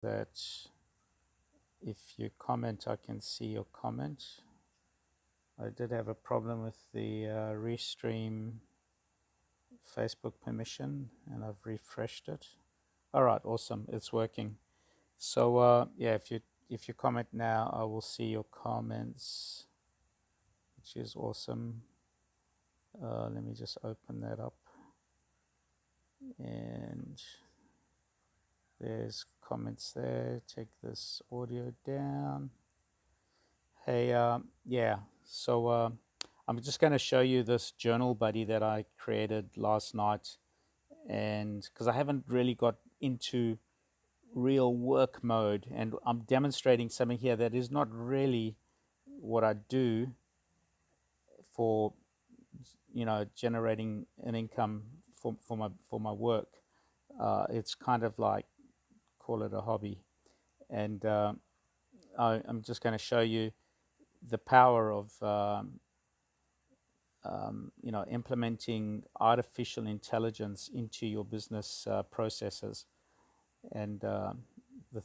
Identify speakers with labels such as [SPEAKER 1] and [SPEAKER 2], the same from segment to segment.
[SPEAKER 1] that if you comment, I can see your comment. I did have a problem with the Restream Facebook permission, and I've refreshed it. All right, awesome, it's working. So yeah, if you comment now, I will see your comments, which is awesome. Let me just open that up, and there's comments there. Take this audio down. Hey, yeah, so I'm just going to show you this journal buddy that I created last night, and because I haven't really got into real work mode, and I'm demonstrating something here that is not really what I do for, generating an income for my work. It's kind of like, call it a hobby, and I'm just going to show you the power of implementing artificial intelligence into your business processes, and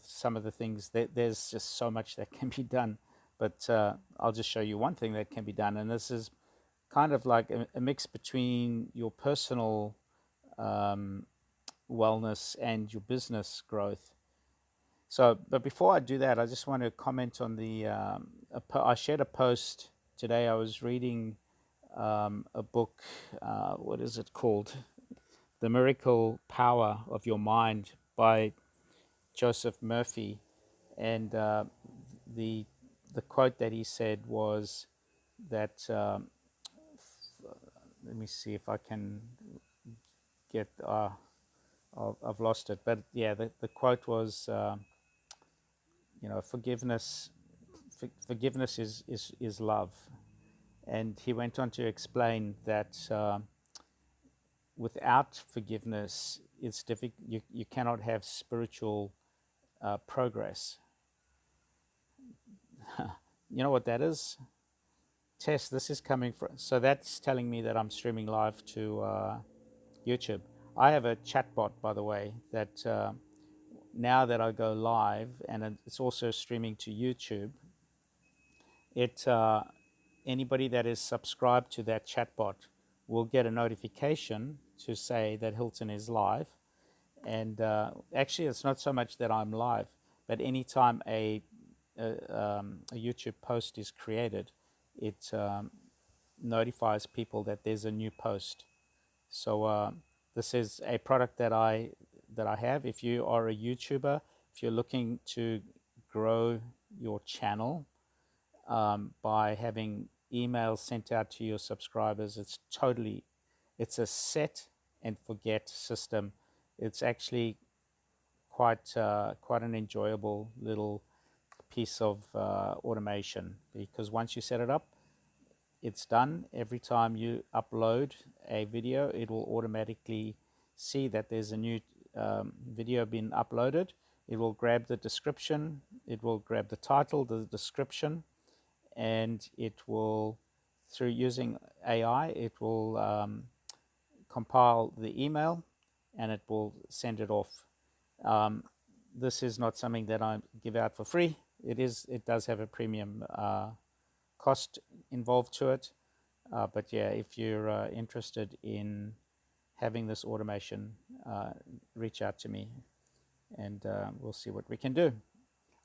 [SPEAKER 1] some of the things there's just so much that can be done. But I'll just show you one thing that can be done, and this is kind of like a mix between your personal wellness and your business growth. So, but before I do that, I just want to comment on the. I shared a post today. I was reading a book. What is it called? The Miracle Power of Your Mind by Joseph Murphy, and the the quote that he said was that. Let me see if I can get. I've lost it, but yeah, the quote was, forgiveness. Forgiveness is love, and he went on to explain that without forgiveness, it's difficult. You cannot have spiritual progress. You know what that is? Tess, this is coming from. So that's telling me that I'm streaming live to YouTube. I have a chatbot, by the way, that now that I go live, and it's also streaming to YouTube. It Anybody that is subscribed to that chatbot will get a notification to say that Hilton is live. And actually, it's not so much that I'm live, but anytime a YouTube post is created, it notifies people that there's a new post. So this is a product that I have. If you are a YouTuber, if you're looking to grow your channel by having emails sent out to your subscribers, it's a set and forget system. It's actually quite an enjoyable little piece of automation, because once you set it up, it's done. Every time you upload a video, it will automatically see that there's a new video being uploaded. It will grab the description, it will grab the title, the description, and it will, through using AI, it will compile the email, and it will send it off. This is not something that I give out for free. It does have a premium cost involved to it. But yeah, if you're interested in having this automation, reach out to me, and we'll see what we can do.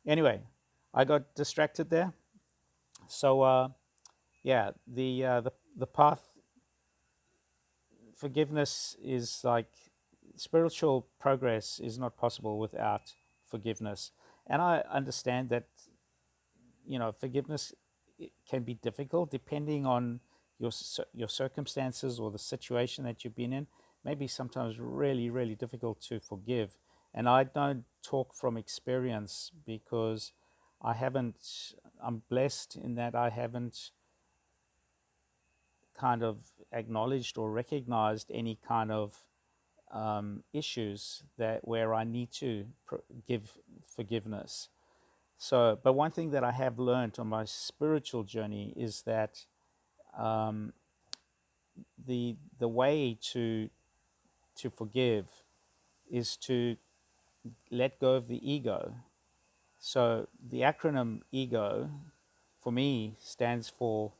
[SPEAKER 1] Anyway, I got distracted there. So yeah, the path, forgiveness is like, spiritual progress is not possible without forgiveness. And I understand that, forgiveness can be difficult depending on your circumstances or the situation that you've been in. Maybe sometimes really, really difficult to forgive. And I don't talk from experience, because I'm blessed in that I haven't kind of acknowledged or recognized any kind of issues that where I need to give forgiveness. So, but one thing that I have learned on my spiritual journey is that the way to forgive is to let go of the ego. So the acronym EGO for me stands for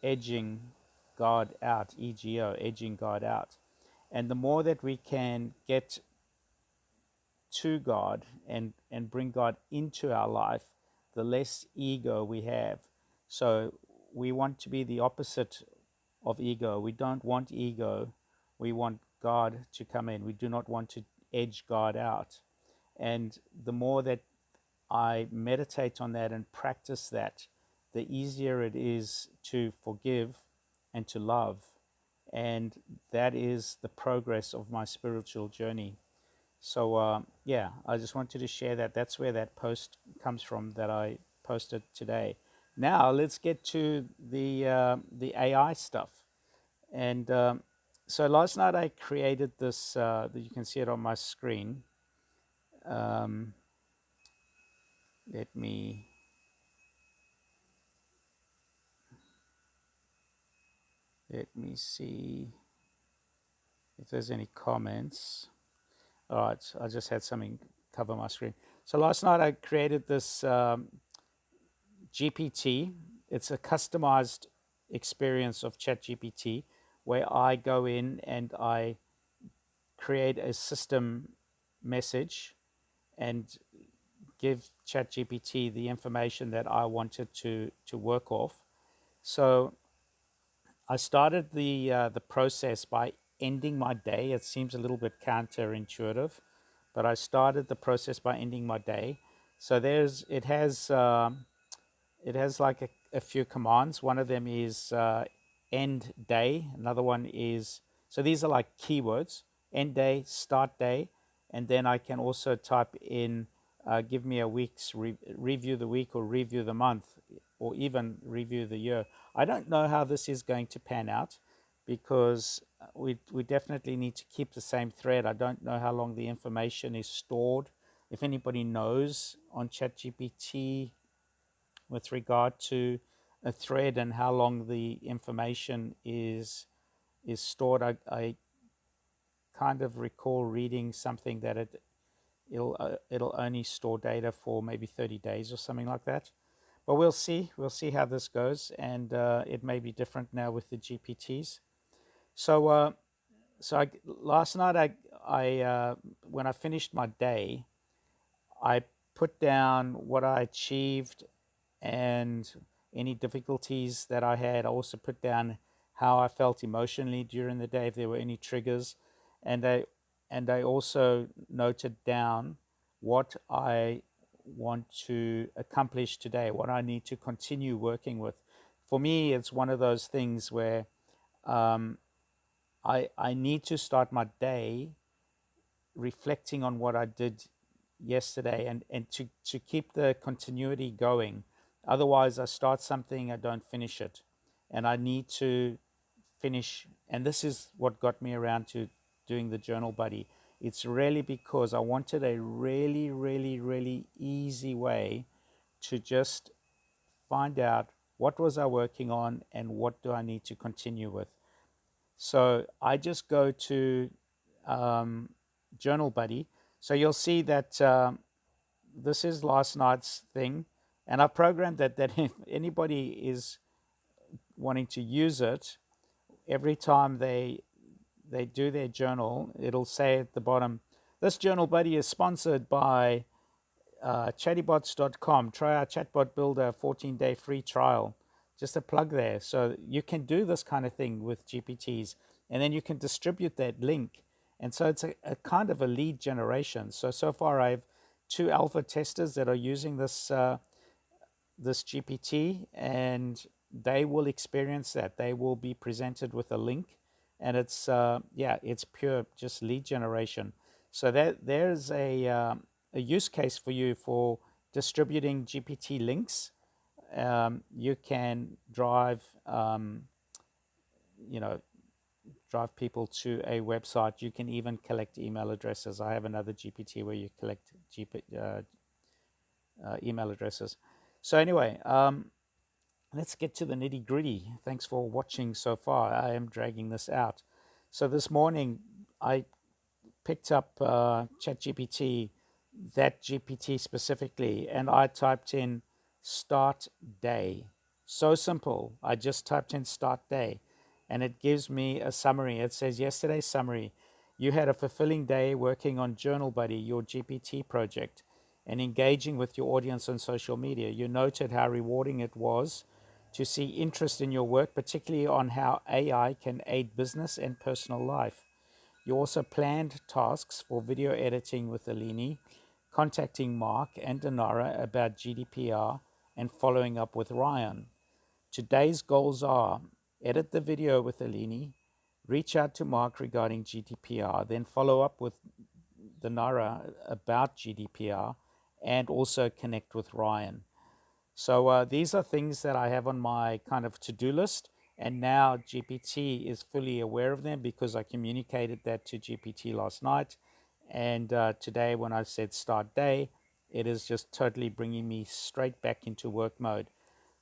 [SPEAKER 1] edging God out, EGO, edging God out. And the more that we can get to God and bring God into our life, the less ego we have. So we want to be the opposite of ego. We don't want ego. We want God to come in. We do not want to edge God out. And the more that I meditate on that and practice that, the easier it is to forgive and to love. And that is the progress of my spiritual journey. So, yeah, I just wanted to share that. That's where that post comes from that I posted today. Now, let's get to the AI stuff. And so last night I created this, you can see it on my screen. Um, let me see if there's any comments. All right, I just had something cover my screen. So last night I created this GPT. It's a customized experience of ChatGPT where I go in and I create a system message and give ChatGPT the information that I wanted to work off. So I started the process by ending my day. It seems a little bit counterintuitive, but I started the process by ending my day. So it has like a few commands. One of them is end day. Another one is, so these are like keywords: end day, start day, and then I can also type in give me a week's review the week, or review the month, or even review the year. I don't know how this is going to pan out, because we definitely need to keep the same thread. I don't know how long the information is stored. If anybody knows on ChatGPT with regard to a thread and how long the information is stored, I kind of recall reading something that it'll only store data for maybe 30 days or something like that. But we'll see how this goes, and it may be different now with the GPTs. So last night I when I finished my day, I put down what I achieved and any difficulties that I had. I also put down how I felt emotionally during the day, if there were any triggers, and I also noted down what I want to accomplish today, what I need to continue working with. For me, it's one of those things where I need to start my day reflecting on what I did yesterday, and to keep the continuity going. Otherwise, I start something, I don't finish it. And I need to finish. And this is what got me around to doing the Journal Buddy. It's really because I wanted a really, really, really easy way to just find out what was I working on and what do I need to continue with. So I just go to Journal Buddy. So you'll see that this is last night's thing, and I programmed that if anybody is wanting to use it, every time they do their journal, it'll say at the bottom, "This Journal Buddy is sponsored by chattybots.com. Try our chatbot builder 14-day free trial." Just a plug there. So you can do this kind of thing with GPTs, and then you can distribute that link. And so it's a kind of a lead generation. So far I have 2 alpha testers that are using this GPT, and they will experience that. They will be presented with a link, and it's pure just lead generation. So there's a use case for you for distributing GPT links. You can drive you know drive people to a website. You can even collect email addresses. I have another GPT where you collect email addresses. So anyway, let's get to the nitty gritty. Thanks for watching so far. I am dragging this out. So this morning I picked up ChatGPT that GPT specifically, and I typed in start day. So simple. I just typed in start day, and it gives me a summary. It says, yesterday's summary. You had a fulfilling day working on Journal Buddy, your GPT project, and engaging with your audience on social media. You noted how rewarding it was to see interest in your work, particularly on how AI can aid business and personal life. You also planned tasks for video editing with Eleni, contacting Mark and Dinara about GDPR, and following up with Ryan. Today's goals are edit the video with Eleni, reach out to Mark regarding GDPR, then follow up with Dinara about GDPR, and also connect with Ryan. So these are things that I have on my kind of to-do list, and now GPT is fully aware of them because I communicated that to GPT last night. And today when I said start day, it is just totally bringing me straight back into work mode.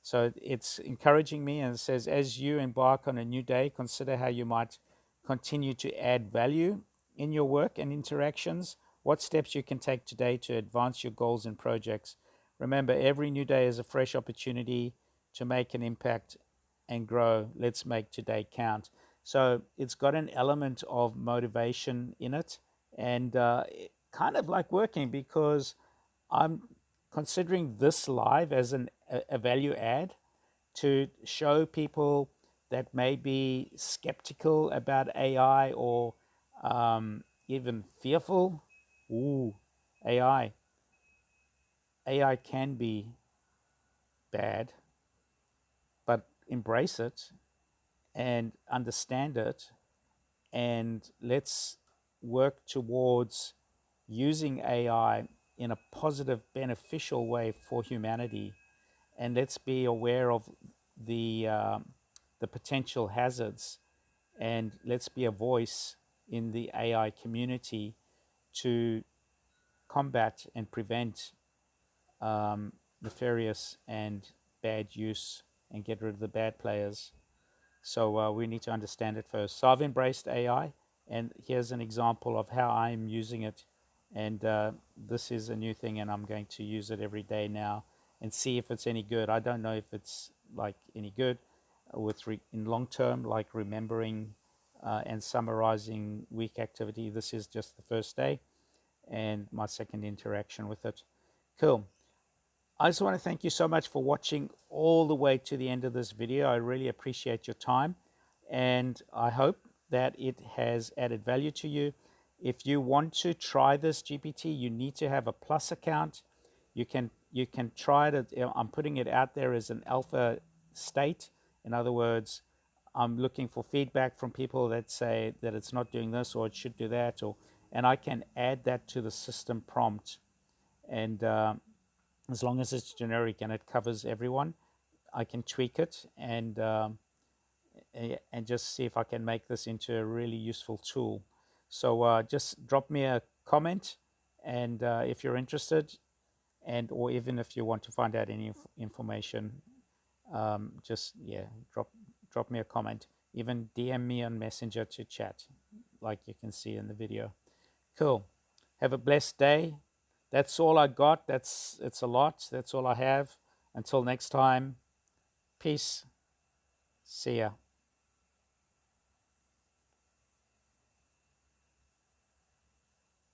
[SPEAKER 1] So it's encouraging me, and it says, as you embark on a new day, consider how you might continue to add value in your work and interactions. What steps you can take today to advance your goals and projects. Remember, every new day is a fresh opportunity to make an impact and grow. Let's make today count. So it's got an element of motivation in it, and kind of like working, because I'm considering this live as a value add to show people that may be skeptical about AI, or even fearful. Ooh, AI. AI can be bad, but embrace it and understand it, and let's work towards using AI in a positive, beneficial way for humanity. And let's be aware of the potential hazards, and let's be a voice in the AI community to combat and prevent nefarious and bad use, and get rid of the bad players. So we need to understand it first. So I've embraced AI, and here's an example of how I'm using it. And this is a new thing, and I'm going to use it every day now and see if it's any good. I don't know if it's like any good in long term, like remembering and summarizing week activity. This is just the first day and my second interaction with it. Cool. I just want to thank you so much for watching all the way to the end of this video. I really appreciate your time, and I hope that it has added value to you. If you want to try this GPT, you need to have a Plus account. You can try it. I'm putting it out there as an alpha state. In other words, I'm looking for feedback from people that say that it's not doing this or it should do that, and I can add that to the system prompt. And as long as it's generic and it covers everyone, I can tweak it and just see if I can make this into a really useful tool. So just drop me a comment, and if you're interested, and or even if you want to find out any information, just drop me a comment. Even DM me on Messenger to chat, like you can see in the video. Cool. Have a blessed day. That's all I got. It's a lot. That's all I have. Until next time, peace. See ya.